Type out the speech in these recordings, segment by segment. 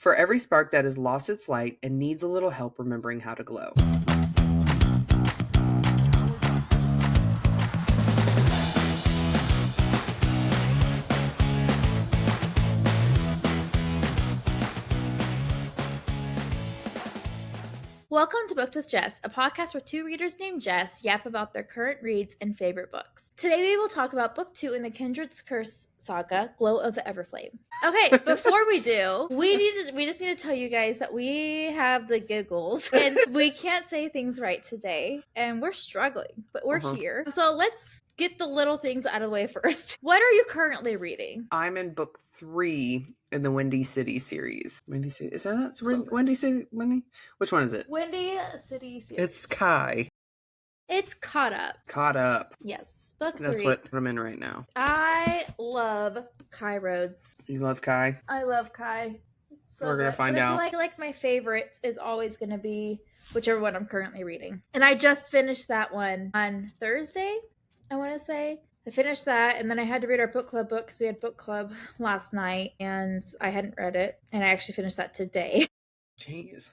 For every spark that has lost its light and needs a little help remembering how to glow. Welcome to Booked with Jess, a podcast where two readers named Jess yap about their current reads and favorite books. Today we will talk about Book 2 in the Kindred's Curse saga, Glow of the Everflame. Okay, before we do, we just need to tell you guys that we have the giggles and we can't say things right today and we're struggling, but we're here. So let's get the little things out of the way first. What are you currently reading? I'm in book 3 in the Windy City series. Windy City, is that So Windy City? Which one is it? Windy City series. It's Kai. It's Caught Up. Caught Up. Yes, book 3. That's what I'm in right now. I love Kai Rhodes. You love Kai? I love Kai. So we're gonna find out. I feel like my favorite is always gonna be whichever one I'm currently reading. And I just finished that one on Thursday, I want to say. I finished that, and then I had to read our book club book because we had book club last night, and I hadn't read it, and I actually finished that today. Jeez.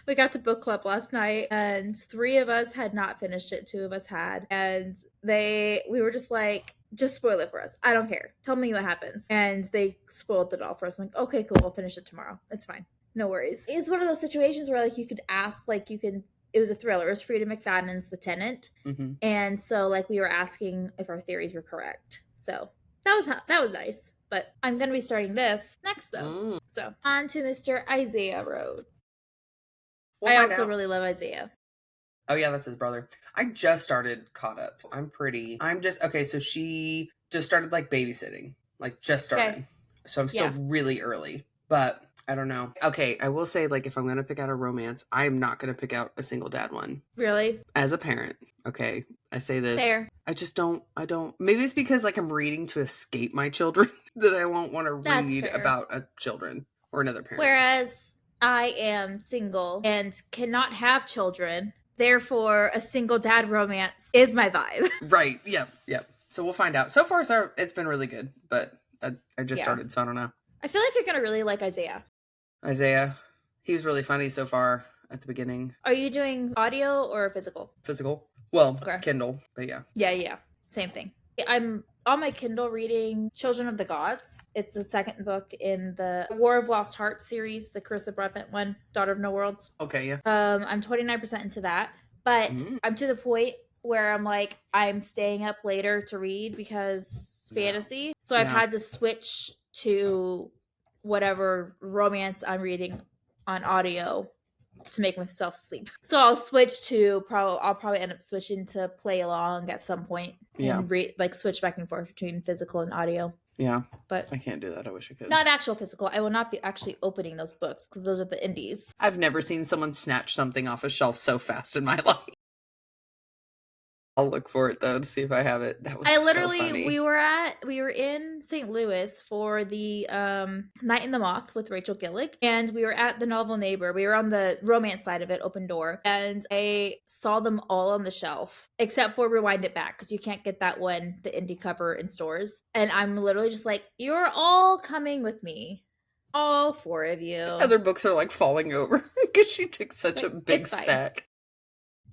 We got to book club last night, and 3 of us had not finished it. 2 of us had, and we were just like, just spoil it for us. I don't care. Tell me what happens. And they spoiled it all for us. I'm like, okay, cool. I'll finish it tomorrow. It's fine. No worries. It's one of those situations where like you could ask, like you can. It was a thriller. It was Frida McFadden's The Tenant. Mm-hmm. And so like we were asking if our theories were correct. So that was nice. But I'm going to be starting this next though. So on to Mr. Isaiah Rhodes. I also really love Isaiah. Oh yeah, that's his brother. I just started Caught Up. Okay, so she just started like babysitting. Like just started. Okay. So I'm still really early. But I don't know. Okay, I will say, like, if I'm going to pick out a romance, I'm not going to pick out a single dad one. Really? As a parent, okay? I say this. Fair. I don't. Maybe it's because, like, I'm reading to escape my children that I won't want to read about a children or another parent. Whereas I am single and cannot have children. Therefore, a single dad romance is my vibe. Right. Yep. So we'll find out. So far, it's been really good, but I just started, so I don't know. I feel like you're going to really like Isaiah. He was really funny so far at the beginning. Are you doing audio or physical? Physical. Well, okay. Kindle, but yeah. Yeah. Same thing. I'm on my Kindle reading Children of the Gods. It's the second book in the War of Lost Hearts series, the Carissa Broadbent one, Daughter of No Worlds. Okay, yeah. I'm 29% into that, but I'm to the point where I'm like, I'm staying up later to read because fantasy. So I've had to switch to whatever romance I'm reading on audio to make myself sleep. So I'll switch to I'll probably end up switching to play along at some point and switch back and forth between physical and audio. Yeah, but I can't do that. I wish I could. Not actual physical. I will not be actually opening those books because those are the indies. I've never seen someone snatch something off a shelf so fast in my life. I'll look for it though to see if I have it. That was so funny. We were in St. Louis for the Night in the Moth with Rachel Gillick, and we were at the Novel Neighbor. We were on the romance side of it, open door, and I saw them all on the shelf except for Rewind It Back because you can't get that one, the indie cover in stores. And I'm literally just like, you're all coming with me. All 4 of you. Other books are like falling over because she took such a big stack.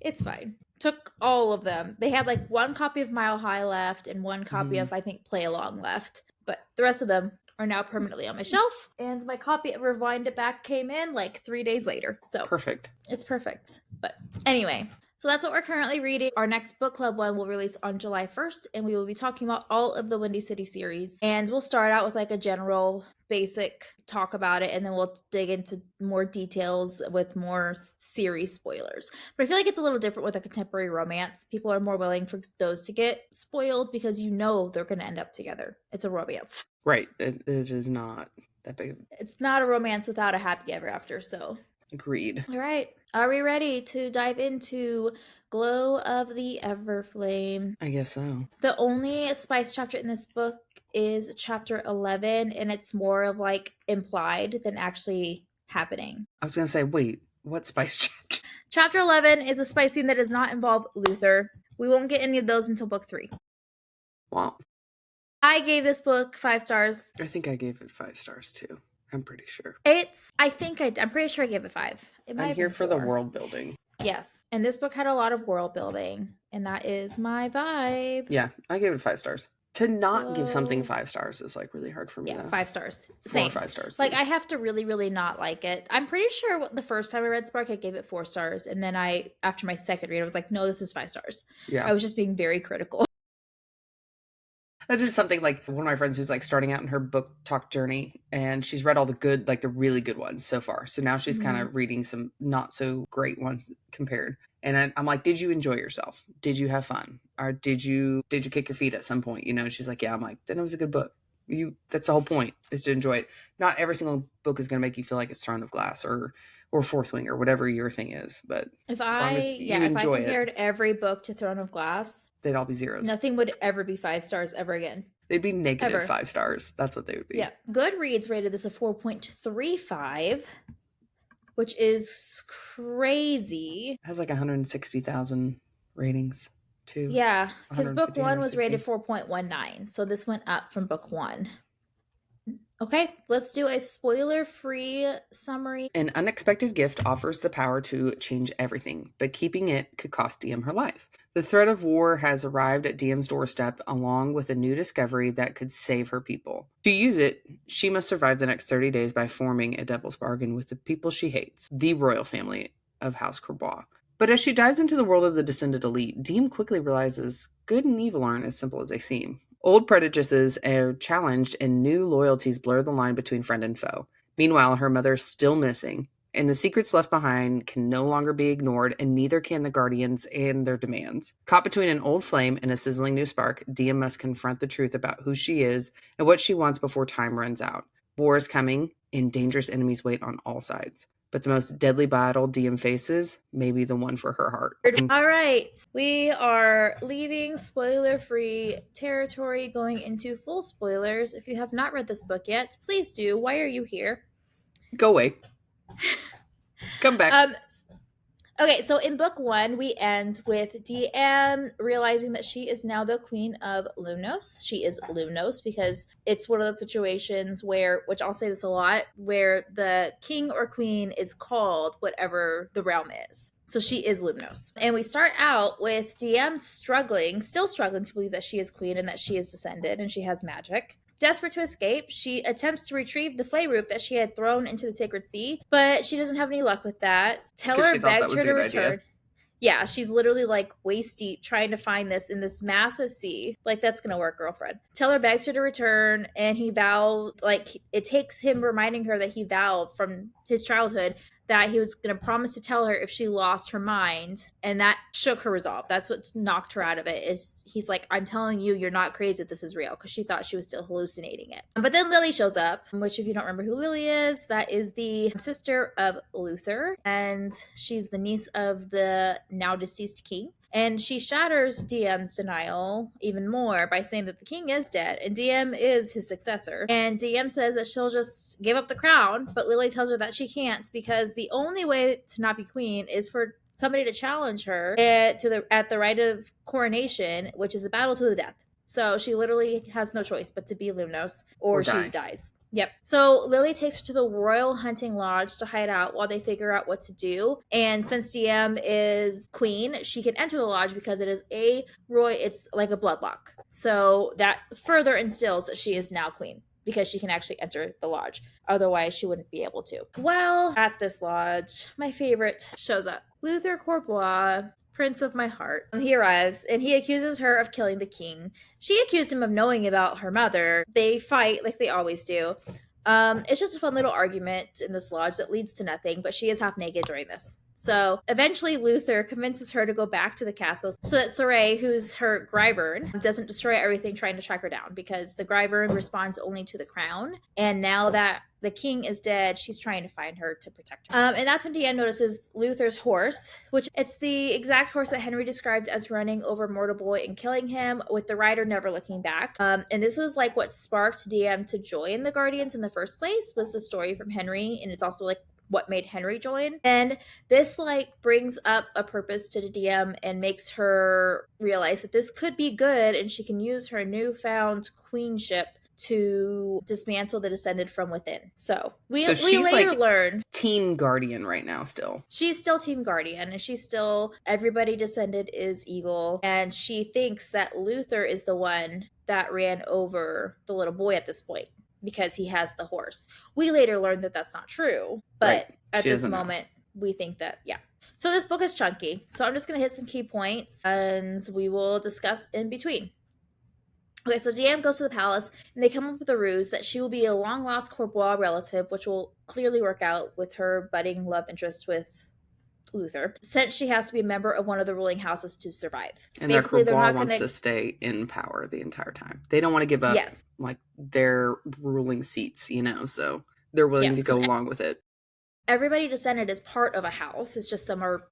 It's fine. Took all of them. They had like 1 copy of Mile High left and 1 copy of, I think, Play Along left. But the rest of them are now permanently on my shelf. And my copy of Rewind It Back came in like 3 days later. So perfect. It's perfect. But anyway, so that's what we're currently reading. Our next book club one will release on July 1st. And we will be talking about all of the Windy City series. And we'll start out with like a general basic talk about it, and then we'll dig into more details with more series spoilers. But I feel like it's a little different with a contemporary romance. People are more willing for those to get spoiled because you know they're going to end up together. It's a romance. Right. It is not that big. It's not a romance without a happy ever after, so. Agreed. All right. Are we ready to dive into Glow of the Everflame? I guess so. The only spice chapter in this book is chapter 11, and it's more of like implied than actually happening. I was going to say, wait, what spice chapter? Chapter 11 is a spice scene that does not involve Luther. We won't get any of those until book 3. Wow. I gave this book 5 stars. I think I gave it 5 stars too. I'm pretty sure. I'm pretty sure I gave it 5. It might I'm have here been for the 4. world building. Yes. And this book had a lot of world building, and that is my vibe. Yeah, I gave it 5 stars. To not give something Whoa. 5 stars is like really hard for me, Yeah, though. 5 stars. 4 or Same. 5 stars, Like, I please. have to really, really not like it. I'm pretty sure the first time I read Spark, I gave it 4 stars. And then after my second read, I was like, no, this is 5 stars. Yeah. I was just being very critical. That is something like one of my friends who's like starting out in her book talk journey, and she's read all the good, like the really good ones so far. So now she's kind of reading some not so great ones compared. And I'm like, did you enjoy yourself? Did you have fun? Or did you kick your feet at some point? You know, she's like, yeah. I'm like, then it was a good book. That's the whole point, is to enjoy it. Not every single book is going to make you feel like it's Throne of Glass or Fourth Wing or whatever your thing is. But if as long as you if I enjoy compared it, every book to Throne of Glass, they'd all be zeros. nothing would ever be 5 stars ever again. They'd be negative 5 stars. That's what they would be. Yeah. Goodreads rated this a 4.35, which is crazy. It has like 160,000 ratings too. Yeah, because book 1 was 150, rated 4.19, so this went up from book 1. Okay, let's do a spoiler-free summary. An unexpected gift offers the power to change everything, but keeping it could cost Diem her life. The threat of war has arrived at Diem's doorstep, along with a new discovery that could save her people. To use it, she must survive the next 30 days by forming a devil's bargain with the people she hates, the royal family of House Courbois. But as she dives into the world of the descended elite, Diem quickly realizes good and evil aren't as simple as they seem. Old prejudices are challenged and new loyalties blur the line between friend and foe. Meanwhile, her mother is still missing, and the secrets left behind can no longer be ignored, and neither can the Guardians and their demands. Caught between an old flame and a sizzling new spark, Diem must confront the truth about who she is and what she wants before time runs out. War is coming, and dangerous enemies wait on all sides. But the most deadly battle Diem faces may be the one for her heart. All right, we are leaving spoiler-free territory, going into full spoilers. If you have not read this book yet, please do. Why are you here? Go away. Come back. Okay, so in book 1, we end with Diem realizing that she is now the queen of Lumnos. She is Lumnos because it's one of those situations where, which I'll say this a lot, where the king or queen is called whatever the realm is. So she is Lumnos. And we start out with Diem still struggling to believe that she is queen and that she is descended and she has magic. Desperate to escape, she attempts to retrieve the flay root that she had thrown into the sacred sea, but she doesn't have any luck with that. Teller begged her to return. Idea. Yeah, she's literally like waist deep trying to find this in this massive sea. Like, that's gonna work, girlfriend. Teller begs her to return, and he vowed, like, it takes him reminding her that he vowed from his childhood that he was going to promise to tell her if she lost her mind, and that shook her resolve. That's what knocked her out of it. Is he's like, I'm telling you, you're not crazy, this is real, because she thought she was still hallucinating it. But then Lily shows up, which, if you don't remember who Lily is, that is the sister of Luther, and she's the niece of the now deceased king. And she shatters Diem's denial even more by saying that the king is dead and Diem is his successor. And Diem says that she'll just give up the crown, but Lily tells her that she can't, because the only way to not be queen is for somebody to challenge her at the rite of coronation, which is a battle to the death. So she literally has no choice but to be Lumnos or she dies. Yep. So Lily takes her to the Royal Hunting Lodge to hide out while they figure out what to do. And since Diem is queen, she can enter the lodge because it is it's like a bloodlock. So that further instills that she is now queen, because she can actually enter the lodge. Otherwise, she wouldn't be able to. Well, at this lodge, my favorite shows up. Luther Courbois, Prince of my heart. He arrives and he accuses her of killing the king. She accused him of knowing about her mother. They fight like they always do. It's just a fun little argument in this lodge that leads to nothing, but she is half naked during this. So eventually Luther convinces her to go back to the castle so that Saray, who's her Gryvern, doesn't destroy everything trying to track her down, because the Gryvern responds only to the crown. And now that the king is dead, she's trying to find her to protect her. And that's when Diem notices Luther's horse, which it's the exact horse that Henry described as running over Mortal and killing him, with the rider never looking back. And this was like what sparked Diem to join the Guardians in the first place, was the story from Henry. And it's also like what made Henry join. And this like brings up a purpose to Diem and makes her realize that this could be good and she can use her newfound queenship to dismantle the Descended from within. So we later learn Team Guardian right now still. She's still Team Guardian, and she's still everybody Descended is evil, and she thinks that Luther is the one that ran over the little boy at this point because he has the horse. We later learn that that's not true, but at this moment we think that, yeah. So this book is chunky, so I'm just going to hit some key points and we will discuss in between. Okay, so Diane goes to the palace, and they come up with a ruse that she will be a long-lost Corbois relative, which will clearly work out with her budding love interest with Luther, since she has to be a member of one of the ruling houses to survive. And basically, their Corbois wants to stay in power the entire time. They don't want to give up like their ruling seats, you know, so they're willing to go along with it. Everybody Descended is part of a house. It's just some are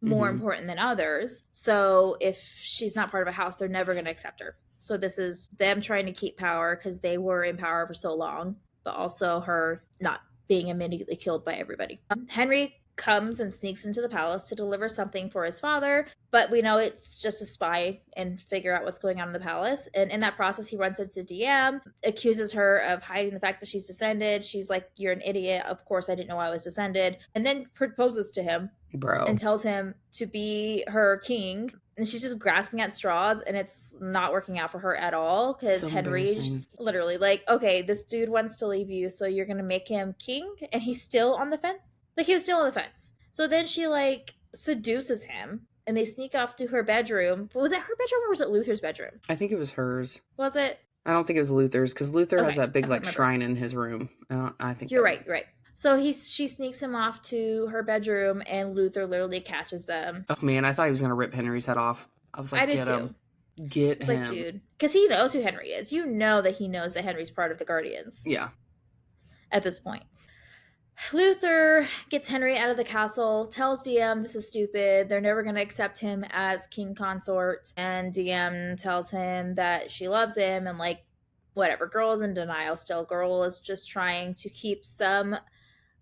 more important than others. So if she's not part of a house, they're never going to accept her. So this is them trying to keep power because they were in power for so long, but also her not being immediately killed by everybody. Henry comes and sneaks into the palace to deliver something for his father, but we know it's just a spy and figure out what's going on in the palace. And in that process, he runs into Diane, accuses her of hiding the fact that she's Descended. She's like, "You're an idiot. Of course I didn't know I was Descended." And then proposes to him. And tells him to be her king. And she's just grasping at straws, and it's not working out for her at all because Henry's literally like, okay, this dude wants to leave you, so you're gonna make him king, and he's still on the fence. Like, he was still on the fence. So then she like seduces him, and they sneak off to her bedroom. But was it her bedroom or was it Luther's bedroom? I think it was hers. Was it? I don't think it was Luther's because Luther has that big like shrine in his room. I think you're right. You're right. So she sneaks him off to her bedroom, and Luther literally catches them. Oh man, I thought he was gonna rip Henry's head off. I was like, get him. Get him. Like, dude, because he knows who Henry is. You know that he knows that Henry's part of the Guardians. Yeah. At this point, Luther gets Henry out of the castle, tells DM this is stupid. They're never going to accept him as king consort. And DM tells him that she loves him and like, whatever. Girl is in denial still. Girl is just trying to keep some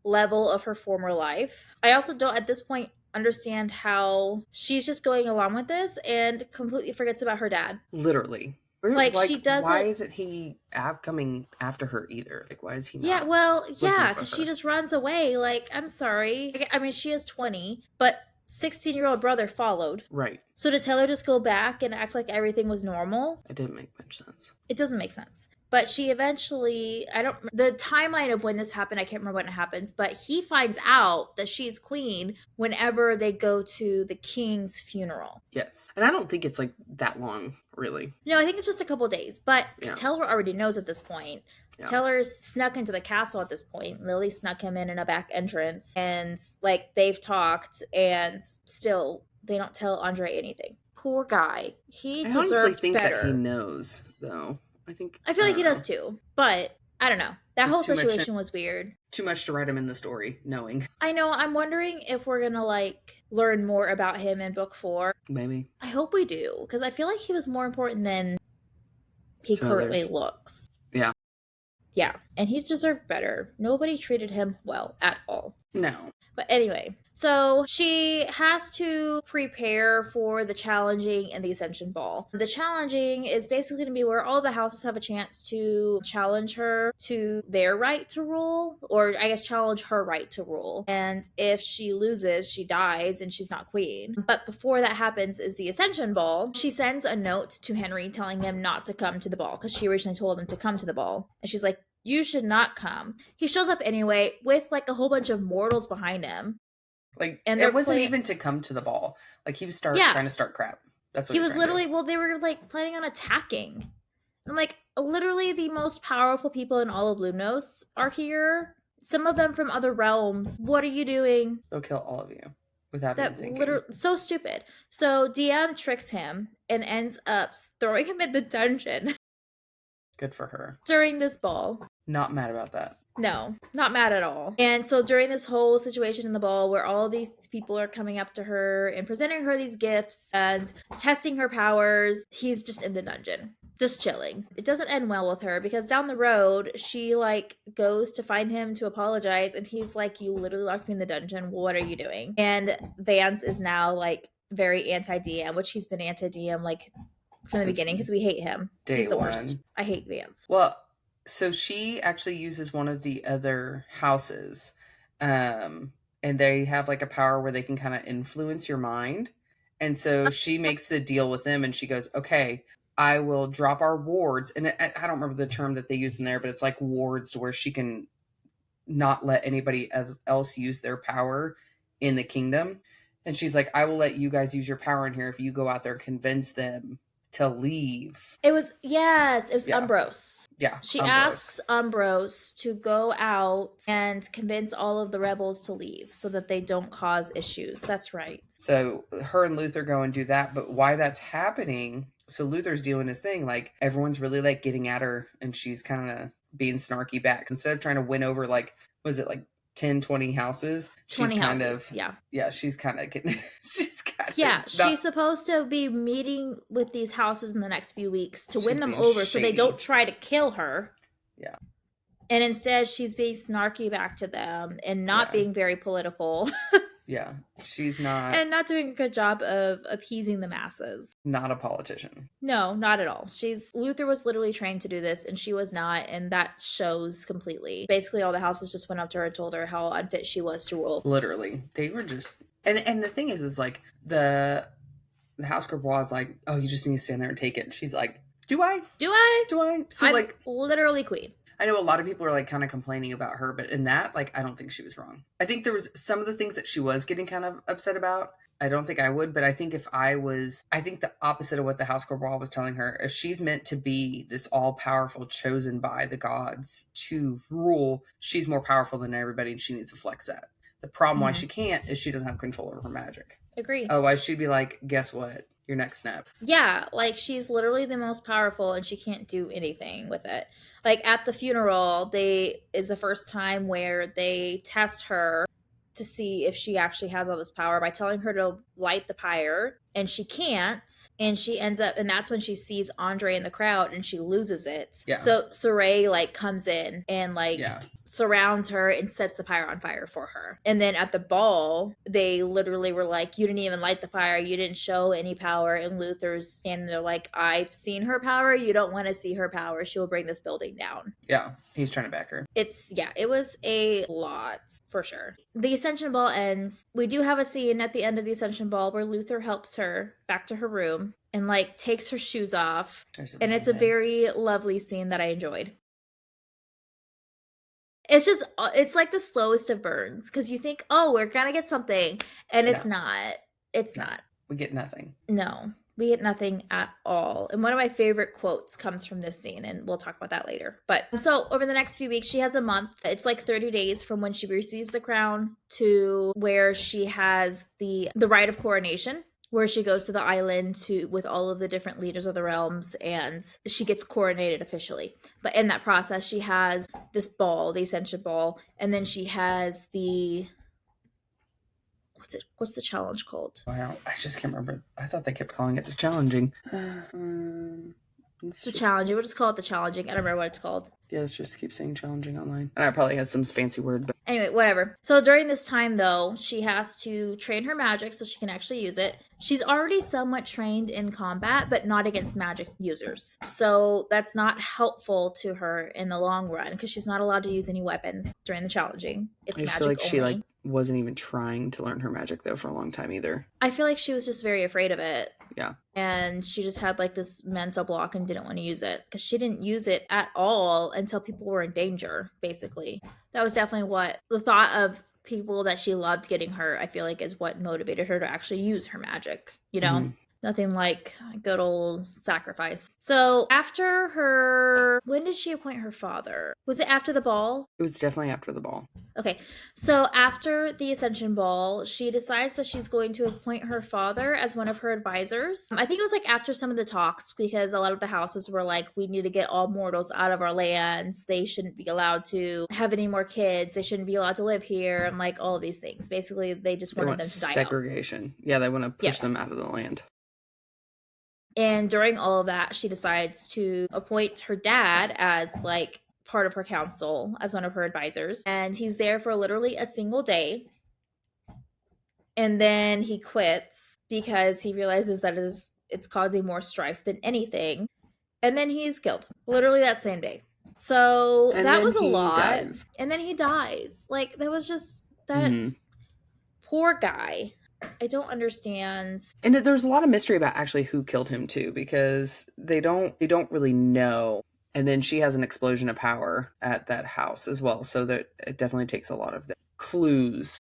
level of her former life. I also don't at this point understand how she's just going along with this and completely forgets about her dad. Literally. Like she doesn't. Why isn't he coming after her either? Like, why is he not? Yeah, well, yeah, because she just runs away. Like, I'm sorry. I mean, she is 20, but 16-year-old brother followed. Right. So to tell her to just go back and act like everything was normal. It didn't make much sense. It doesn't make sense. But she eventually, the timeline of when this happened, I can't remember when it happens, but he finds out that she's queen whenever they go to the king's funeral. Yes. And I don't think it's like that long, really. No, I think it's just a couple days, but Teller already knows at this point. Yeah. Teller's snuck into the castle at this point. Lily snuck him in a back entrance, and like they've talked, and still they don't tell Andre anything. Poor guy. He deserved better. I honestly think that he knows, though. I feel like he does too, but I don't know. That whole situation was weird. Too much to write him in the story, knowing. I know. I'm wondering if we're gonna like learn more about him in book 4. Maybe. I hope we do, because I feel like he was more important than he currently looks. Yeah. Yeah, and he deserved better. Nobody treated him well at all. No. But anyway, so she has to prepare for the challenging and the Ascension Ball. The challenging is basically going to be where all the houses have a chance to challenge her to their right to rule, or I guess challenge her right to rule. And if she loses, she dies and she's not queen. But before that happens is the Ascension Ball. She sends a note to Henry telling him not to come to the ball because she originally told him to come to the ball. And she's like, you should not come. He shows up anyway with like a whole bunch of mortals behind him. Like, and it wasn't even to come to the ball. Like, he was trying to start crap. That's what he was literally. Well, they were like planning on attacking. And like, literally, the most powerful people in all of Lumnos are here. Some of them from other realms. What are you doing? They'll kill all of you without even thinking. So stupid. So DM tricks him and ends up throwing him in the dungeon. Good for her. During this ball. Not mad about that. No, not mad at all. And so during this whole situation in the ball where all these people are coming up to her and presenting her these gifts and testing her powers, he's just in the dungeon, just chilling. It doesn't end well with her because down the road, she like goes to find him to apologize. And he's like, you literally locked me in the dungeon. What are you doing? And Vance is now like very anti-DM, which he's been anti-DM like from the beginning because we hate him. He's the worst. I hate Vance. Well, So she actually uses one of the other houses. Um, and they have like a power where they can kind of influence your mind. And so she makes the deal with them and she goes, okay, I will drop our wards. And I don't remember the term that they use in there, but it's like wards to where she can not let anybody else use their power in the kingdom. And she's like, I will let you guys use your power in here if you go out there and convince them to leave. It was Umbros. Yeah. She Umbros. asks Umbros to go out and convince all of the rebels to leave so that they don't cause issues. That's right. So her and Luther go and do that, but why that's happening, so Luther's doing his thing, like everyone's really like getting at her and she's kind of being snarky back. Instead of trying to win over like, was it like 10, 20 houses? 20 she's kind houses, of, yeah, she's kind of getting, she's kind yeah, of not, she's supposed to be meeting with these houses in the next few weeks to win them over so they don't try to kill her. Yeah. And instead she's being snarky back to them and not being very political. Yeah, she's not. And not doing a good job of appeasing the masses. Not a politician. No, not at all. Luther was literally trained to do this and she was not, and that shows completely. Basically all the houses just went up to her and told her how unfit she was to rule. Literally. They were just, and the thing is like the house girl was like, oh, you just need to stand there and take it. And she's like, do I? So I'm like literally queen. I know a lot of people are like kind of complaining about her, but in that, like, I don't think she was wrong. I think there was some of the things that she was getting kind of upset about. I don't think I would, but I think I think the opposite of what the house girl brawl was telling her, if she's meant to be this all powerful, chosen by the gods to rule, she's more powerful than everybody and she needs to flex that. The problem why she can't is she doesn't have control over her magic. Agree. Otherwise, she'd be like, guess what? Your next snap. Yeah, like she's literally the most powerful and she can't do anything with it. Like at the funeral, is the first time where they test her to see if she actually has all this power by telling her to light the pyre, and she can't, and she ends up, and that's when she sees Andre in the crowd and she loses it. Yeah. So Saray like comes in and like surrounds her and sets the pyre on fire for her. And then at the ball, they literally were like, you didn't even light the pyre, you didn't show any power. And Luther's standing there like, I've seen her power, you don't want to see her power, she will bring this building down. Yeah, he's trying to back her. It was a lot for sure. The Ascension Ball ends. We do have a scene at the end of the Ascension Ball where Luther helps her back to her room and like takes her shoes off. And it's a very lovely scene that I enjoyed. It's like the slowest of burns because you think, oh, we're gonna get something, and it's not. It's not. We get nothing. No, we get nothing at all. And one of my favorite quotes comes from this scene, and we'll talk about that later. But so over the next few weeks, she has a month. It's like 30 days from when she receives the crown to where she has the rite of coronation, where she goes to the island with all of the different leaders of the realms and she gets coronated officially. But in that process, she has this ball, the Ascension Ball, and then she has what's the challenge called? Wow, I just can't remember. I thought they kept calling it the challenging. The challenging. We'll just call it the challenging. I don't remember what it's called. Yeah, let's just keep saying challenging online. And I probably has some fancy word, but anyway, whatever. So during this time, though, she has to train her magic so she can actually use it. She's already somewhat trained in combat, but not against magic users. So that's not helpful to her in the long run because she's not allowed to use any weapons during the challenging. It's magic feel like only. She like wasn't even trying to learn her magic though for a long time either. I feel like she was just very afraid of it. Yeah. And she just had like this mental block and didn't want to use it because she didn't use it at all until people were in danger, basically. That was definitely what the thought of people that she loved getting hurt, I feel like, is what motivated her to actually use her magic, you know? Mm-hmm. Nothing like good old sacrifice. So when did she appoint her father? Was it after the ball? It was definitely after the ball. Okay. So after the Ascension Ball, she decides that she's going to appoint her father as one of her advisors. I think it was like after some of the talks because a lot of the houses were like, we need to get all mortals out of our lands. They shouldn't be allowed to have any more kids. They shouldn't be allowed to live here. And like all these things. Basically, they just wanted them to die out. Segregation. Yeah, they want to push them out of the land. And during all of that, she decides to appoint her dad as like part of her council as one of her advisors. And he's there for literally a single day. And then he quits because he realizes that it's causing more strife than anything. And then he's killed literally that same day. So And that then was a he lot. dies. And then he dies. Like, that was just that poor guy. I don't understand. And there's a lot of mystery about actually who killed him too, because they don't really know. And then she has an explosion of power at that house as well, so that it definitely takes a lot of the clues.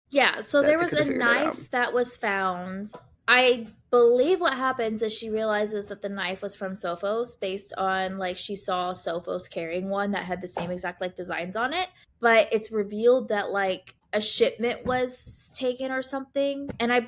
Yeah, so That there they was could a have figured it out. knife that was found. I believe what happens is she realizes that the knife was from Sophos based on, like, she saw Sophos carrying one that had the same exact, like, designs on it. But it's revealed that, like, a shipment was taken or something. And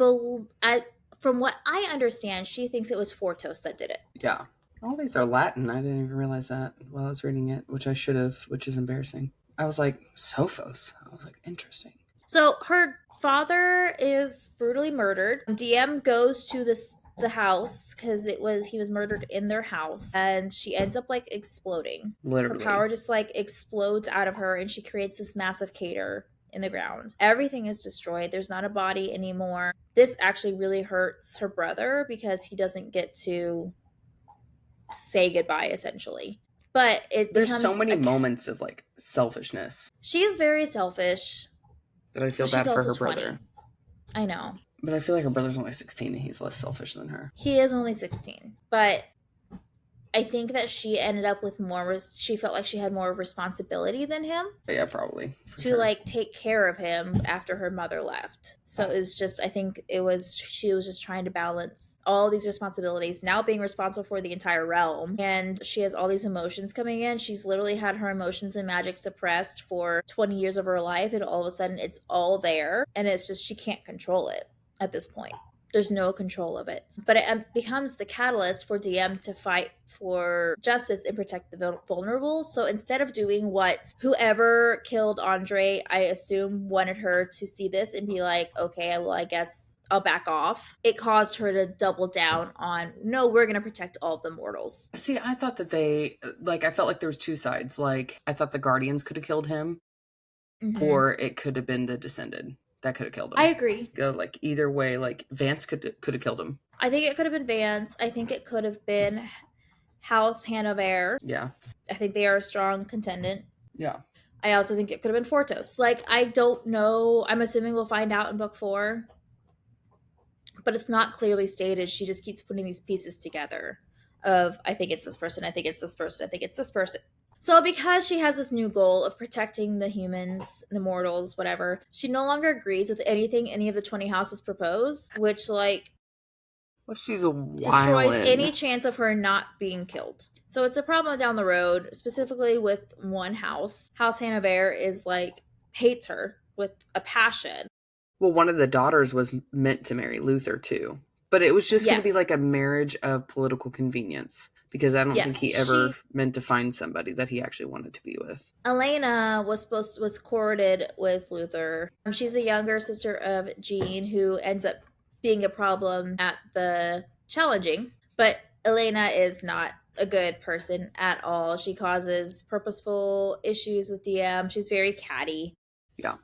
from what I understand, she thinks it was Fortos that did it. Yeah. All these are Latin. I didn't even realize that while I was reading it, which I should have, which is embarrassing. I was like, Sophos. I was like, interesting. So her father is brutally murdered. DM goes to the house because he was murdered in their house, and she ends up, like, exploding. Literally. Her power just, like, explodes out of her, and she creates this massive crater in the ground. Everything is destroyed. There's not a body anymore. This actually really hurts her brother because he doesn't get to say goodbye, essentially. But there's so many moments of, like, selfishness. She is very selfish. That I feel bad for her 20. brother. I know. But I feel like her brother's only 16 and he's less selfish than her. He is only 16. But I think that she ended up with she felt like she had more responsibility than him. Yeah, probably. To like take care of him after her mother left. So it was just, I think she was just trying to balance all these responsibilities, now being responsible for the entire realm. And she has all these emotions coming in. She's literally had her emotions and magic suppressed for 20 years of her life. And all of a sudden it's all there. And it's just, she can't control it at this point. There's no control of it. But it becomes the catalyst for DM to fight for justice and protect the vulnerable. So instead of doing what whoever killed Andre, I assume, wanted her to see this and be like, okay, well, I guess I'll back off, it caused her to double down on, no, we're going to protect all of the mortals. See, I thought that I felt like there was two sides. Like, I thought the Guardians could have killed him, or it could have been the Descended that could have killed him. I agree. Like, either way, like, Vance could have killed him. I think it could have been Vance. I think it could have been House Hanover. Yeah. I think they are a strong contendant. Yeah. I also think it could have been Fortos. Like, I don't know. I'm assuming we'll find out in book 4. But it's not clearly stated. She just keeps putting these pieces together of, I think it's this person, I think it's this person, I think it's this person. So because she has this new goal of protecting the humans, the mortals, whatever, she no longer agrees with anything any of the 20 houses propose, which, like, well, she's a destroys any chance of her not being killed. So it's a problem down the road, specifically with one house. House Hanover is, like, hates her with a passion. Well, one of the daughters was meant to marry Luther too, but it was just going to be like a marriage of political convenience, because I don't think he ever meant to find somebody that he actually wanted to be with. Elena was courted with Luther. She's the younger sister of Jean, who ends up being a problem at the challenging. But Elena is not a good person at all. She causes purposeful issues with DM. She's very catty. Yeah.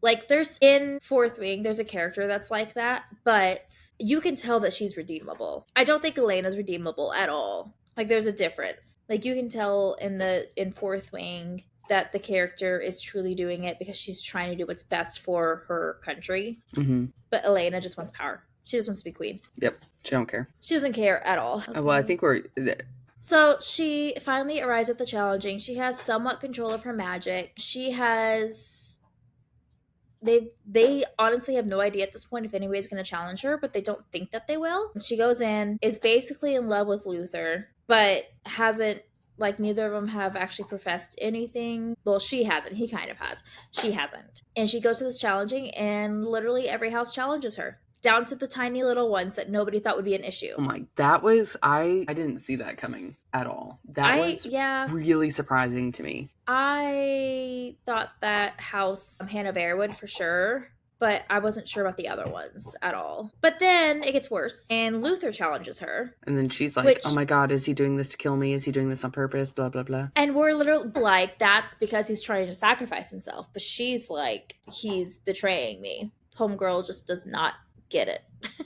Like, there's in Fourth Wing, there's a character that's like that, but you can tell that she's redeemable. I don't think Elena's redeemable at all. Like, there's a difference. Like, you can tell in Fourth Wing that the character is truly doing it because she's trying to do what's best for her country. Mm-hmm. But Elena just wants power. She just wants to be queen. Yep. She don't care. She doesn't care at all. Well, I think we're... So she finally arrives at the challenging. She has somewhat control of her magic. She has... They honestly have no idea at this point if anybody's going to challenge her, but they don't think that they will. She goes in, is basically in love with Luther, but hasn't, like, neither of them have actually professed anything. Well, she hasn't. He kind of has. She hasn't. And she goes to this challenging, and literally every house challenges her, down to the tiny little ones that nobody thought would be an issue. Oh my, that was, I didn't see that coming at all. That was really surprising to me. I thought that House Hanover would for sure, but I wasn't sure about the other ones at all. But then it gets worse, and Luther challenges her. And then she's like, oh my god, is he doing this to kill me? Is he doing this on purpose? Blah, blah, blah. And we're literally like, that's because he's trying to sacrifice himself. But she's like, he's betraying me. Homegirl just does not get it.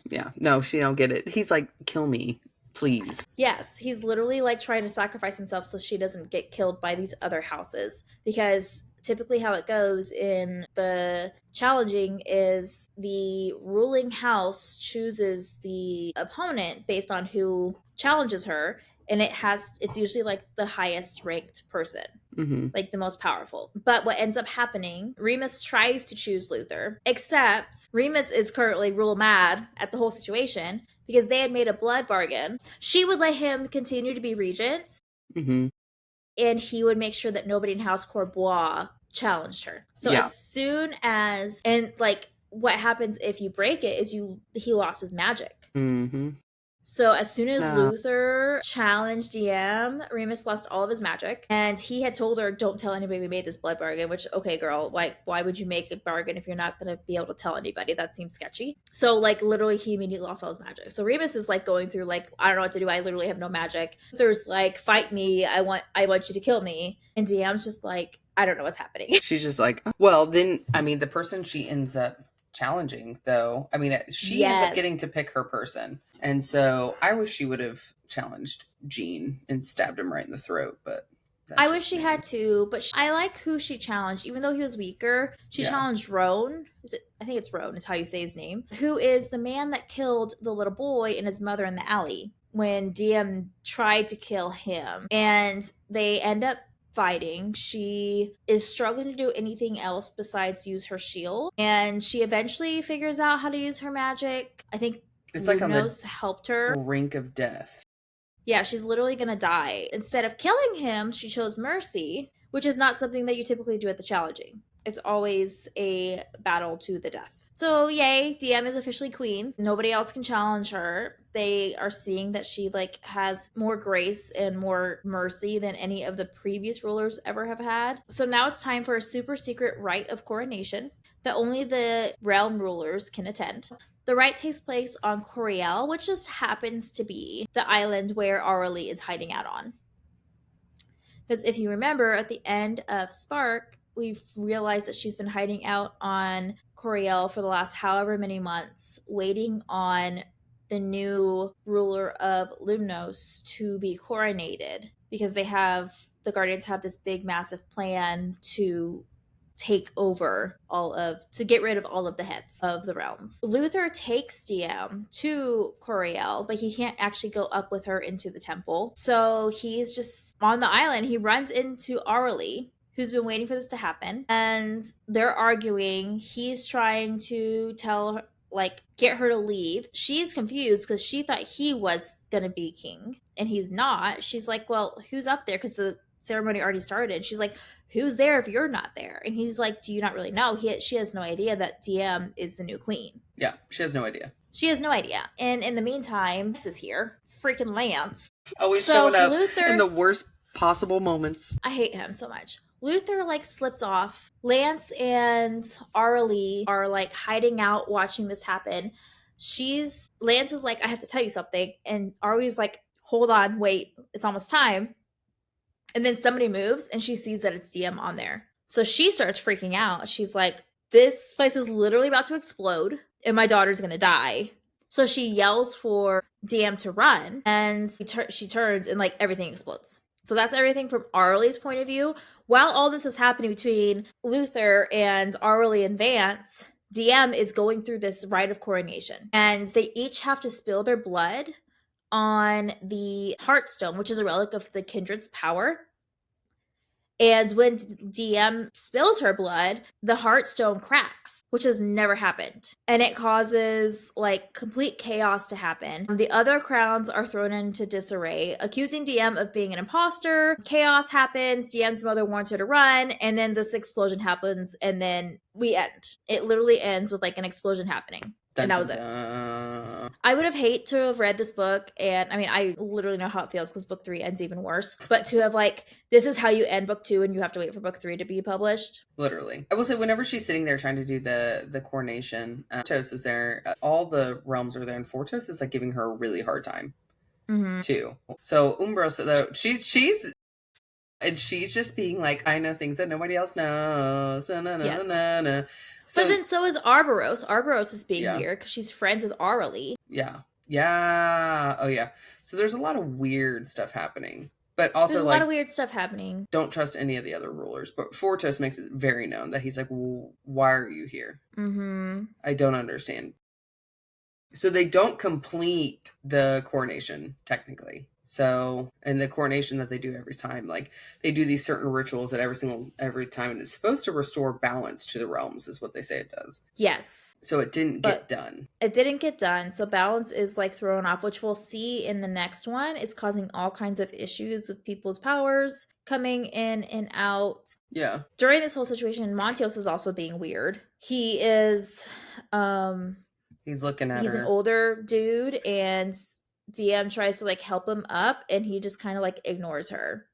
Yeah, no, she don't get it. He's like, kill me, Please. Yes, he's literally like trying to sacrifice himself so she doesn't get killed by these other houses. Because typically how it goes in the challenging is the ruling house chooses the opponent based on who challenges her, and it's usually like the highest ranked person. Mm-hmm. Like the most powerful. But what ends up happening, Remus tries to choose Luther, except Remus is currently real mad at the whole situation because they had made a blood bargain. She would let him continue to be regent, and he would make sure that nobody in House Corbois challenged her. So as soon as, and like what happens if you break it is he lost his magic. So as soon as Luther challenged DM, Remus lost all of his magic, and he had told her, "Don't tell anybody we made this blood bargain." Which, okay, girl, why would you make a bargain if you're not going to be able to tell anybody? That seems sketchy. So like literally, he immediately lost all his magic. So Remus is like going through like, I don't know what to do. I literally have no magic. Luther's like, "Fight me! I want you to kill me." And DM's just like, "I don't know what's happening." She's just like, well, then I mean, the person she ends up challenging, though, I mean, she ends up getting to pick her person. And so I wish she would have challenged Jean and stabbed him right in the throat, but I wish she had to, but I like who she challenged. Even though he was weaker, she challenged Roan. I think it's Roan is how you say his name, who is the man that killed the little boy and his mother in the alley when DM tried to kill him. And they end up fighting. She is struggling to do anything else besides use her shield, and she eventually figures out how to use her magic. I think it's like on the helped her. Brink of death. Yeah, she's literally gonna die. Instead of killing him, she chose mercy, which is not something that you typically do at the challenging. It's always a battle to the death. So yay, DM is officially queen. Nobody else can challenge her. They are seeing that she like has more grace and more mercy than any of the previous rulers ever have had. So now it's time for a super secret rite of coronation that only the realm rulers can attend. The rite takes place on Coriel, which just happens to be the island where Aurelie is hiding out on. Because if you remember, at the end of Spark, we've realized that she's been hiding out on Coriel for the last however many months, waiting on the new ruler of Lumnos to be coronated, because the Guardians have this big, massive plan to take over to get rid of all of the heads of the realms. Luther takes DM to Coriel, but he can't actually go up with her into the temple. So he's just on the island. He runs into Aurelie, who's been waiting for this to happen, and they're arguing. He's trying to tell her, like, get her to leave. She's confused because she thought he was gonna be king and he's not. She's like, well, who's up there? Because the ceremony already started. She's like, who's there if you're not there? And he's like, do you not really know? She has no idea that DM is the new queen. Yeah, she has no idea. She has no idea. And in the meantime, Lance is here. Freaking Lance. Always showing up in the worst possible moments. I hate him so much. Luther like slips off. Lance and Aurelie are like hiding out watching this happen. Lance is like, I have to tell you something. And Aurelie's like, hold on, wait, it's almost time. And then somebody moves and she sees that it's DM on there. So she starts freaking out. She's like, this place is literally about to explode and my daughter's going to die. So she yells for DM to run, and she turns and like everything explodes. So that's everything from Aurelie's point of view. While all this is happening between Luther and Aurelie and Vance, DM is going through this rite of coronation. And they each have to spill their blood on the Heartstone, which is a relic of the Kindred's power. And when DM spills her blood, the Heartstone cracks, which has never happened. And it causes like complete chaos to happen. The other crowns are thrown into disarray, accusing DM of being an imposter. Chaos happens. DM's mother wants her to run. And then this explosion happens. And then we end. It literally ends with like an explosion happening. And that was it. I would have hated to have read this book, and I mean, I literally know how it feels because book 3 ends even worse. But to have like, this is how you end book 2, and you have to wait for book 3 to be published. Literally, I will say, whenever she's sitting there trying to do the coronation, Fortos is there. All the realms are there, and Fortos is like giving her a really hard time too. So Umbrosa, though, she's just being like, I know things that nobody else knows. No. So, but then so is Arboros. Arboros is being weird because she's friends with Aurelie. Yeah. Yeah. Oh, yeah. So there's a lot of weird stuff happening. But also, there's a lot of weird stuff happening. Don't trust any of the other rulers. But Fortos makes it very known that he's like, well, why are you here? Mm-hmm. I don't understand. So they don't complete the coronation, technically. So, and the coronation that they do every time, like they do these certain rituals at every time, and it's supposed to restore balance to the realms, is what they say it does. Yes. So it didn't get done. It didn't get done. So balance is like thrown off, which we'll see in the next one is causing all kinds of issues with people's powers coming in and out. Yeah. During this whole situation, Montios is also being weird. He is he's looking at he's her. An older dude, and DM tries to like help him up, and he just kind of like ignores her.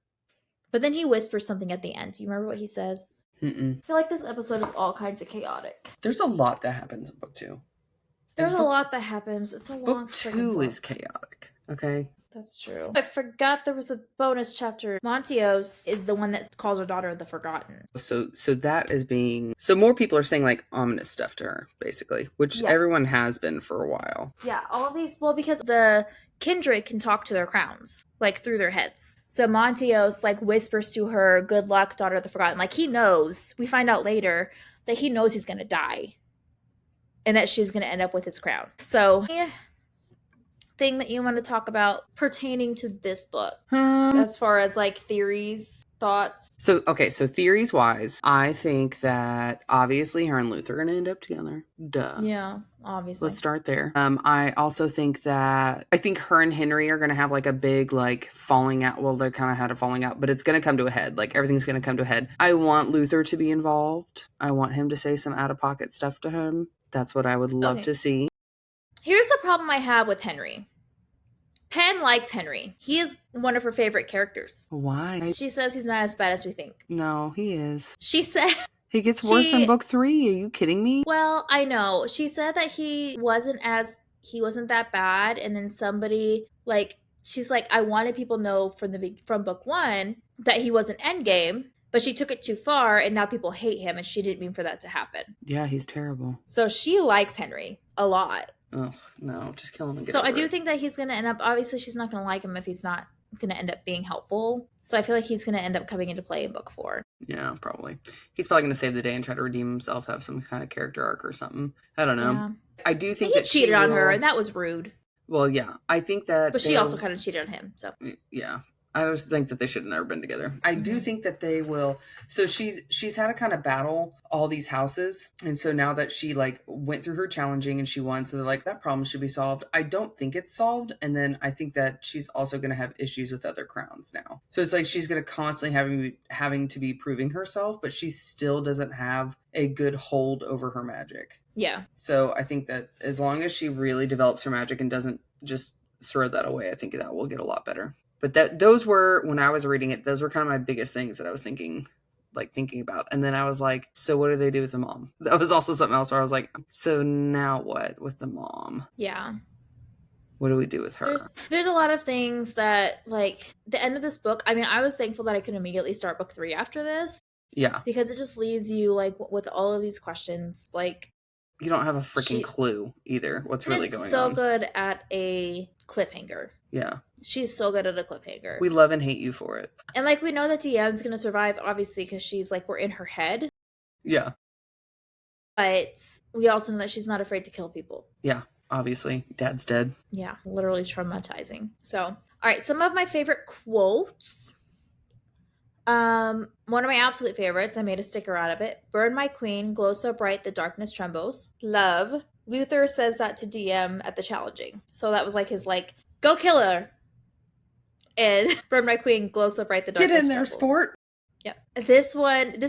But then he whispers something at the end. Do you remember what he says? Mm-mm. I feel like this episode is all kinds of chaotic. There's a lot that happens in book 2. There's a lot that happens. It's a long book 2 is chaotic. Okay. That's true. I forgot there was a bonus chapter. Montios is the one that calls her daughter the Forgotten. So that is being... So more people are saying like ominous stuff to her, basically, which everyone has been for a while. Yeah, all of these... Well, because the kindred can talk to their crowns, like through their heads. So Montios like whispers to her, good luck, daughter of the Forgotten. Like he knows. We find out later that he knows he's going to die. And that she's going to end up with his crown. So... Yeah. Thing that you want to talk about pertaining to this book as far as like theories, thoughts? So theories wise, I think that obviously her and Luther are going to end up together. Duh. Yeah, obviously. Let's start there. I also think that her and Henry are going to have like a big like falling out. Well, they kind of had a falling out, but it's going to come to a head. Like everything's going to come to a head. I want Luther to be involved. I want him to say some out of pocket stuff to him. That's what I would love to see. Here's the problem I have with Henry. Penn likes Henry. He is one of her favorite characters. Why? She says he's not as bad as we think. No, he is. She said... He gets worse in book 3. Are you kidding me? Well, I know. She said that he wasn't that bad, and then somebody, like... She's like, I wanted people to know from book 1 that he wasn't endgame, but she took it too far, and now people hate him, and she didn't mean for that to happen. Yeah, he's terrible. So she likes Henry a lot. Oh, no, just kill him and get So over I do it. think that he's going to end up, obviously she's not going to like him if he's not going to end up being helpful. So I feel like he's going to end up coming into play in book 4. Yeah, probably. He's probably going to save the day and try to redeem himself, have some kind of character arc or something. I don't know. Yeah. I do think that he cheated on her, and that was rude. Well, yeah, I think that... But she also kind of cheated on him, so... Yeah. I just think that they should have never been together. I do think that they will. So she's had to kind of battle all these houses. And so now that she like went through her challenging and she won, so they're like, that problem should be solved. I don't think it's solved. And then I think that she's also going to have issues with other crowns now. So it's like she's going to constantly having to be proving herself, but she still doesn't have a good hold over her magic. Yeah. So I think that as long as she really develops her magic and doesn't just throw that away, I think that will get a lot better. But those were, when I was reading it, those were kind of my biggest things that I was thinking about. And then I was like, so what do they do with the mom? That was also something else where I was like, so now what with the mom? Yeah. What do we do with her? There's a lot of things that, like, the end of this book, I mean, I was thankful that I could immediately start book 3 after this. Yeah. Because it just leaves you, like, with all of these questions, like... You don't have a freaking clue either what's really going on. She's so good at a cliffhanger. Yeah. She's so good at a cliffhanger. We love and hate you for it. And, like, we know that DM's going to survive, obviously, because she's, like, we're in her head. Yeah. But we also know that she's not afraid to kill people. Yeah, obviously. Dad's dead. Yeah, literally traumatizing. So, all right, some of my favorite quotes. One of my absolute favorites, I made a sticker out of it. Burn my queen, glow so bright the darkness trembles. Love. Luther says that to DM at the challenging. So that was like his like, go kill her. And burn my queen, glow so bright the darkness trembles. Get in there, sport. Yep. This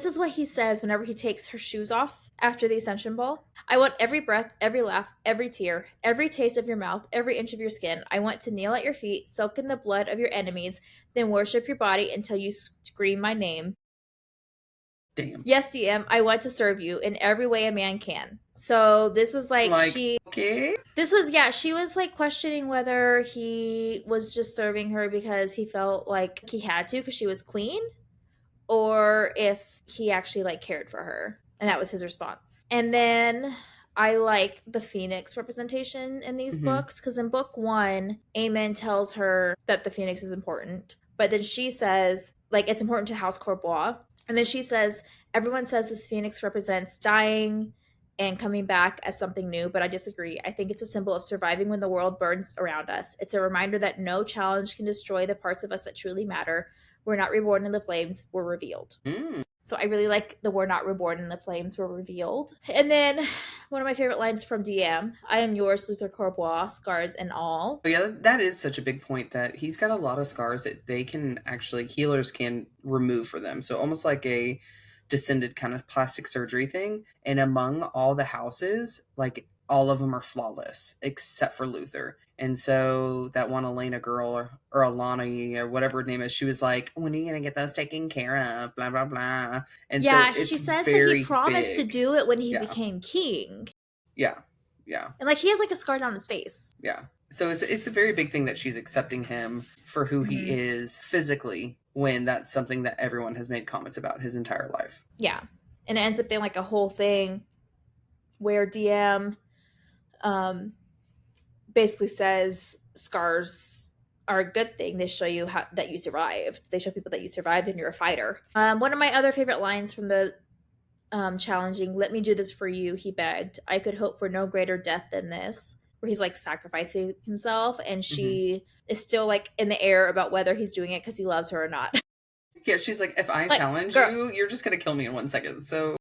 is what he says whenever he takes her shoes off after the Ascension Ball. I want every breath, every laugh, every tear, every taste of your mouth, every inch of your skin. I want to kneel at your feet, soak in the blood of your enemies, then worship your body until you scream my name. Damn. Yes, DM, I want to serve you in every way a man can. So this was okay. This was, she was like questioning whether he was just serving her because he felt like he had to because she was queen, or if he actually like cared for her. And that was his response. And then I like the Phoenix representation in these books, because in book 1, Aemon tells her that the Phoenix is important, but then she says, like, it's important to House Courbois, and then she says, everyone says this Phoenix represents dying and coming back as something new, but I disagree. I think it's a symbol of surviving when the world burns around us. It's a reminder that no challenge can destroy the parts of us that truly matter. We're not reborn in the flames, we're revealed. So I really like the "we're not reborn in the flames were revealed." And then one of my favorite lines from DM, "I am yours, Luther Courbois, scars and all." Oh, yeah, that is such a big point, that he's got a lot of scars that they can actually, healers can remove for them. So almost like a descended kind of plastic surgery thing. And among all the houses, like, all of them are flawless except for Luther. And so that one Elena girl, or Alani, or whatever her name is, she was like, when are you going to get those taken care of? Blah, blah, blah. And yeah, so it's she says that he promised big to do it when he became king. Yeah. Yeah. And like, he has like a scar down his face. Yeah. So it's a very big thing that she's accepting him for who he is physically, when that's something that everyone has made comments about his entire life. Yeah. And it ends up being like a whole thing where DM basically says scars are a good thing. They show you that you survived. They show people that you survived and you're a fighter. One of my other favorite lines from the challenging, "Let me do this for you," he begged. "I could hope for no greater death than this," where he's like sacrificing himself, and she is still like in the air about whether he's doing it because he loves her or not. Yeah, she's like, if I challenge you, you're just going to kill me in 1 second. So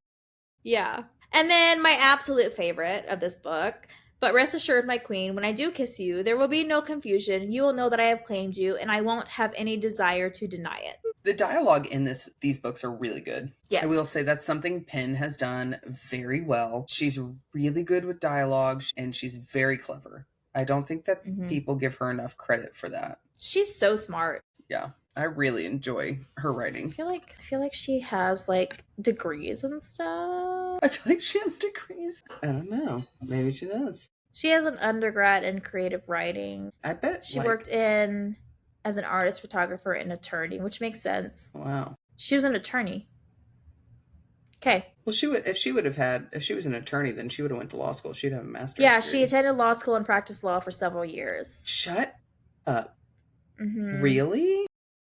yeah. And then my absolute favorite of this book, "But rest assured, my queen, when I do kiss you, there will be no confusion. You will know that I have claimed you, and I won't have any desire to deny it." The dialogue in these books are really good. Yes. I will say that's something Penn has done very well. She's really good with dialogue, and she's very clever. I don't think that people give her enough credit for that. She's so smart. Yeah. I really enjoy her writing. I feel like she has like degrees and stuff. I feel like she has degrees. I don't know. Maybe she does. She has an undergrad in creative writing. I bet she worked in as an artist, photographer, and attorney, which makes sense. Wow. She was an attorney. Okay. Well, if she was an attorney, then she would have went to law school. She'd have a master's degree. She attended law school and practiced law for several years. Shut up. Really?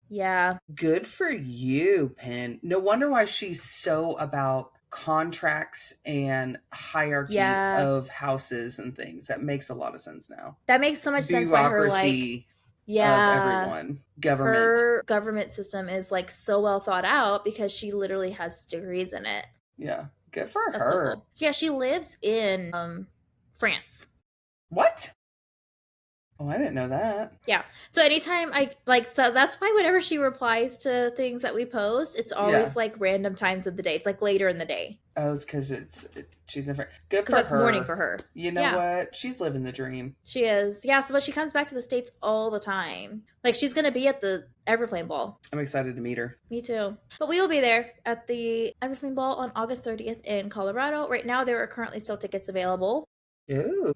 Yeah. Good for you, Penn. No wonder why she's so about contracts and hierarchy of houses and things. That makes a lot of sense now. That makes so much sense by her, like, of everyone. Government. Her government system is like so well thought out because she literally has degrees in it. Yeah. Good for her. So cool. Yeah, she lives in France. What? Oh, I didn't know that. Yeah. So anytime so that's why whenever she replies to things that we post, it's always like random times of the day. It's like later in the day. Oh, it's because she's in France. Good for her. Because that's morning for her. You know what? She's living the dream. She is. Yeah, but she comes back to the States all the time. Like, she's going to be at the Everflame Ball. I'm excited to meet her. Me too. But we will be there at the Everflame Ball on August 30th in Colorado. Right now, there are currently still tickets available. Ooh.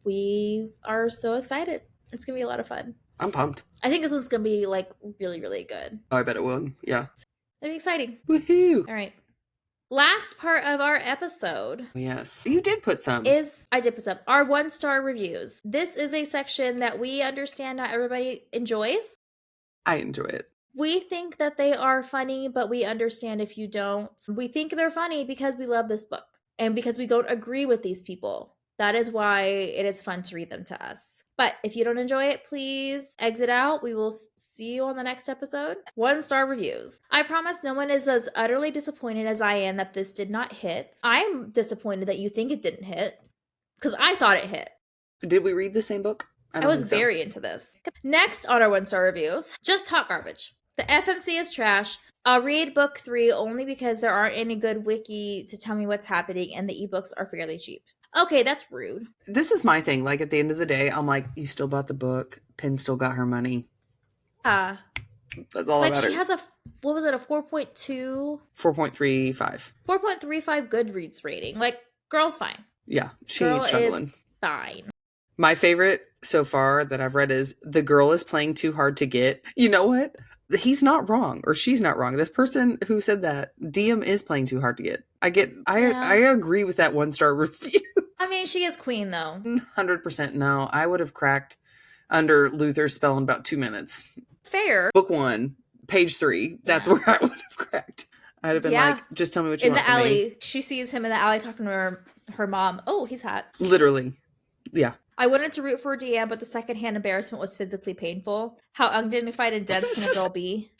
We are so excited. It's going to be a lot of fun. I'm pumped. I think this one's going to be, like, really, really good. Oh, I bet it will. Yeah. It'll be exciting. Woohoo. All right. Last part of our episode. Yes. You did put some. I did put some. Our 1-star reviews. This is a section that we understand not everybody enjoys. I enjoy it. We think that they are funny, but we understand if you don't. We think they're funny because we love this book and because we don't agree with these people. That is why it is fun to read them to us. But if you don't enjoy it, please exit out. We will see you on the next episode. 1-star reviews. I promise no one is as utterly disappointed as I am that this did not hit. I'm disappointed that you think it didn't hit because I thought it hit. Did we read the same book? I was very into this. Next on our 1-star reviews, just hot garbage. The FMC is trash. I'll read book 3 only because there aren't any good wiki to tell me what's happening and the ebooks are fairly cheap. Okay, that's rude. This is my thing. Like, at the end of the day, I'm like, you still bought the book. Penn still got her money. That's all that matters. She has a 4.2? 4.35. 4.35 Goodreads rating. Like, girl's fine. Yeah, she ain't struggling. Is fine. My favorite so far that I've read is "The girl is playing too hard to get." You know what? He's not wrong, or she's not wrong. This person who said that, DM is playing too hard to get. I agree with that 1-star review. I mean, she is queen, though. 100% no. I would have cracked under Luther's spell in about 2 minutes. Fair. Book 1, page 3. That's where I would have cracked. I'd have been like, just tell me what you want from me. In the alley. She sees him in the alley talking to her mom. Oh, he's hot. Literally. Yeah. I wanted to root for Deanne, but the secondhand embarrassment was physically painful. How undignified and dense can a girl be?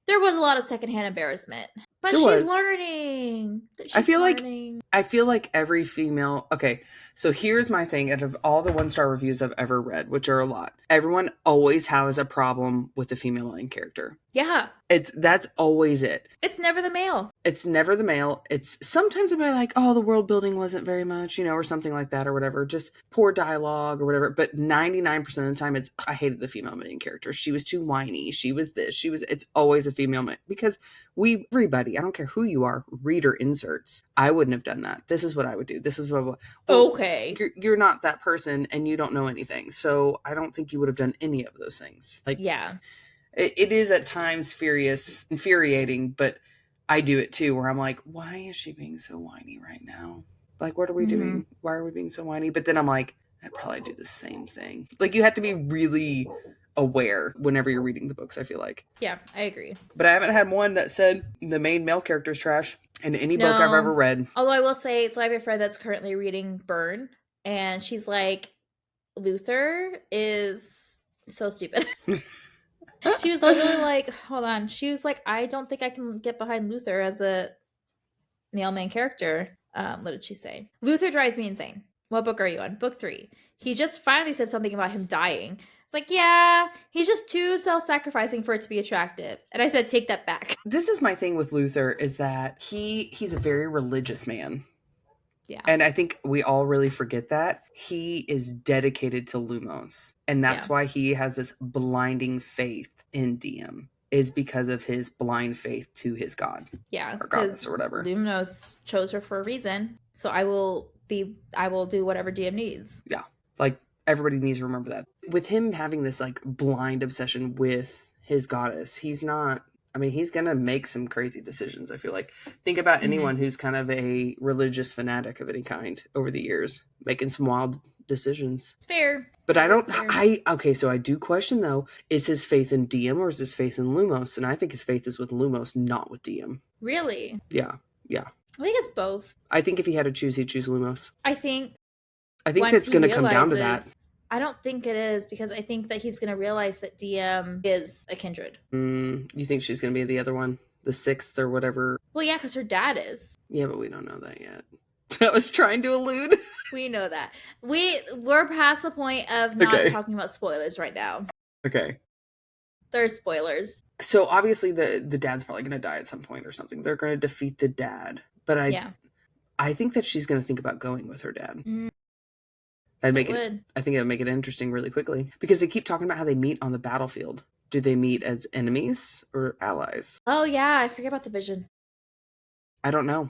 There was a lot of secondhand embarrassment. But she's learning. I feel like every female... Okay, so here's my thing. Out of all the 1-star reviews I've ever read, which are a lot, everyone always has a problem with the female main character. Yeah. That's always it. It's never the male. It's sometimes about like, oh, the world building wasn't very much, or something like that or whatever. Just poor dialogue or whatever. But 99% of the time, I hated the female main character. She was too whiny. She was this. It's always a female main. Because everybody, I don't care who you are, reader inserts. I wouldn't have done that. This is what I would do. This is what okay. You're not that person and you don't know anything. So I don't think you would have done any of those things. Like, yeah. It is at times infuriating, but I do it too, where I'm like, why is she being so whiny right now? Like, what are we doing? Why are we being so whiny? But then I'm like, I'd probably do the same thing. Like, you have to be really aware whenever you're reading the books, I feel like. Yeah, I agree. But I haven't had one that said the main male character is trash in any book I've ever read. Although I will say, so I have a friend that's currently reading Burn, and she's like, Luther is so stupid. She was literally like, hold on. She was like, I don't think I can get behind Luther as a male main character. What did she say? Luther drives me insane. What book are you on? Book 3. He just finally said something about him dying. Like, yeah, he's just too self-sacrificing for it to be attractive. And I said, take that back. This is my thing with Luther, is that he's a very religious man. Yeah. And I think we all really forget that. He is dedicated to Lumos. And that's why he has this blinding faith in Diem, is because of his blind faith to his god. Yeah. Or goddess or whatever. Lumos chose her for a reason. So I will do whatever Diem needs. Yeah. Like, everybody needs to remember that. With him having this like blind obsession with his goddess, he's going to make some crazy decisions, I feel like. Think about anyone who's kind of a religious fanatic of any kind over the years, making some wild decisions. It's fair. But so I do question though, is his faith in Diem or is his faith in Lumos? And I think his faith is with Lumos, not with Diem. Really? Yeah. Yeah. I think it's both. I think if he had to choose, he'd choose Lumos. I think it's going to come down to that. I don't think it is, because I think that he's going to realize that Diem is a kindred. You think she's going to be the other one? The 6th or whatever? Well, yeah, because her dad is. Yeah, but we don't know that yet. I was trying to allude. We know that. We're past the point of not talking about spoilers right now. Okay. There's spoilers. So obviously the dad's probably going to die at some point or something. They're going to defeat the dad. But I think that she's going to think about going with her dad. I think it would make it interesting really quickly, because they keep talking about how they meet on the battlefield. Do they meet as enemies or allies? Oh yeah, I forget about the vision. I don't know.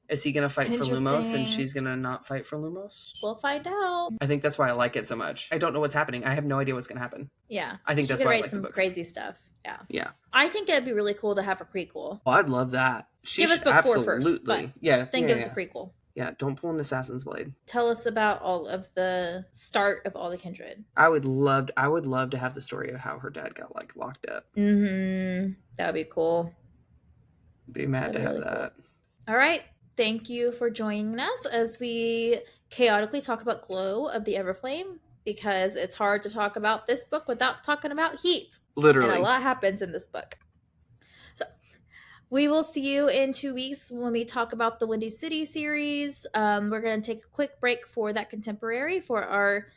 Is he going to fight for Lumos and she's going to not fight for Lumos? We'll find out. I think that's why I like it so much. I don't know what's happening. I have no idea what's going to happen. Yeah. I think that's why I like the books. Some crazy stuff. Yeah. Yeah. I think it'd be really cool to have a prequel. Well, I'd love that. Give us book 4 first. But yeah. Then give us a prequel. Yeah, don't pull an assassin's blade. Tell us about all of the start of all the kindred. I would love to have the story of how her dad got like locked up. That would be cool. Be mad to have that. Cool. All right. Thank you for joining us as we chaotically talk about Glow of the Everflame, because it's hard to talk about this book without talking about heat. Literally. And a lot happens in this book. So we will see you in 2 weeks when we talk about the Windy City series. We're going to take a quick break for that contemporary for our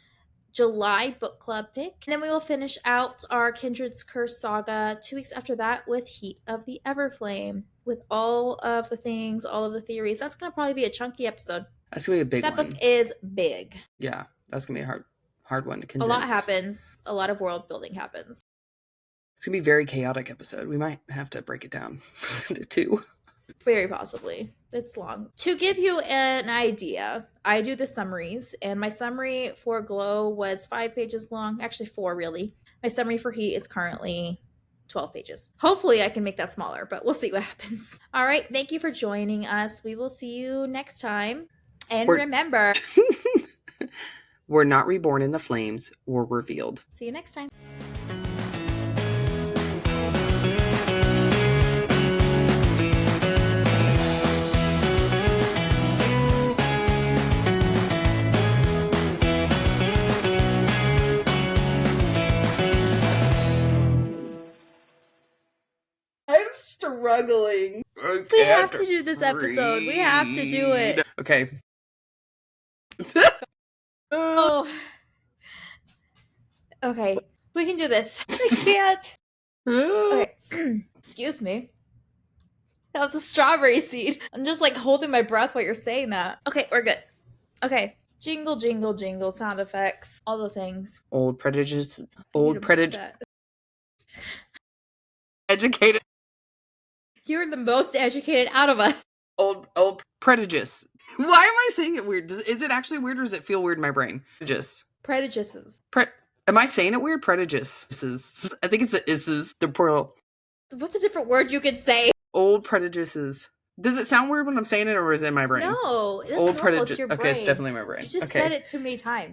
July book club pick. And then we will finish out our Kindred's Curse saga 2 weeks after that with Heat of the Everflame, with all of the things, all of the theories. That's going to probably be a chunky episode. That's going to be a big one. That book is big. Yeah, that's going to be a hard one to condense. A lot happens. A lot of world building happens. It's going to be a very chaotic episode. We might have to break it down into 2. Very possibly. It's long. To give you an idea, I do the summaries, and my summary for Glow was 5 pages long. Actually, 4, really. My summary for Heat is currently 12 pages. Hopefully I can make that smaller, but we'll see what happens. All right, thank you for joining us. We will see you next time. And remember, we're not reborn in the flames, we're revealed. See you next time. Struggling. We have to do this episode. We have to do it. Okay. Oh. Okay. We can do this. I can't. Okay. Excuse me. That was a strawberry seed. I'm just like holding my breath while you're saying that. Okay, we're good. Okay. Jingle, jingle, jingle, sound effects, all the things. Old prejudice. Educated. You're the most educated out of us. Old prejudice. Why am I saying it weird? Is it actually weird or does it feel weird in my brain? Prejudices. Am I saying it weird? Prejudices. I think it's the plural. What's a different word you could say? Old prejudices. Does it sound weird when I'm saying it or is it in my brain? No, old prejudice. It's your brain. Okay, it's definitely my brain. You just said it too many times.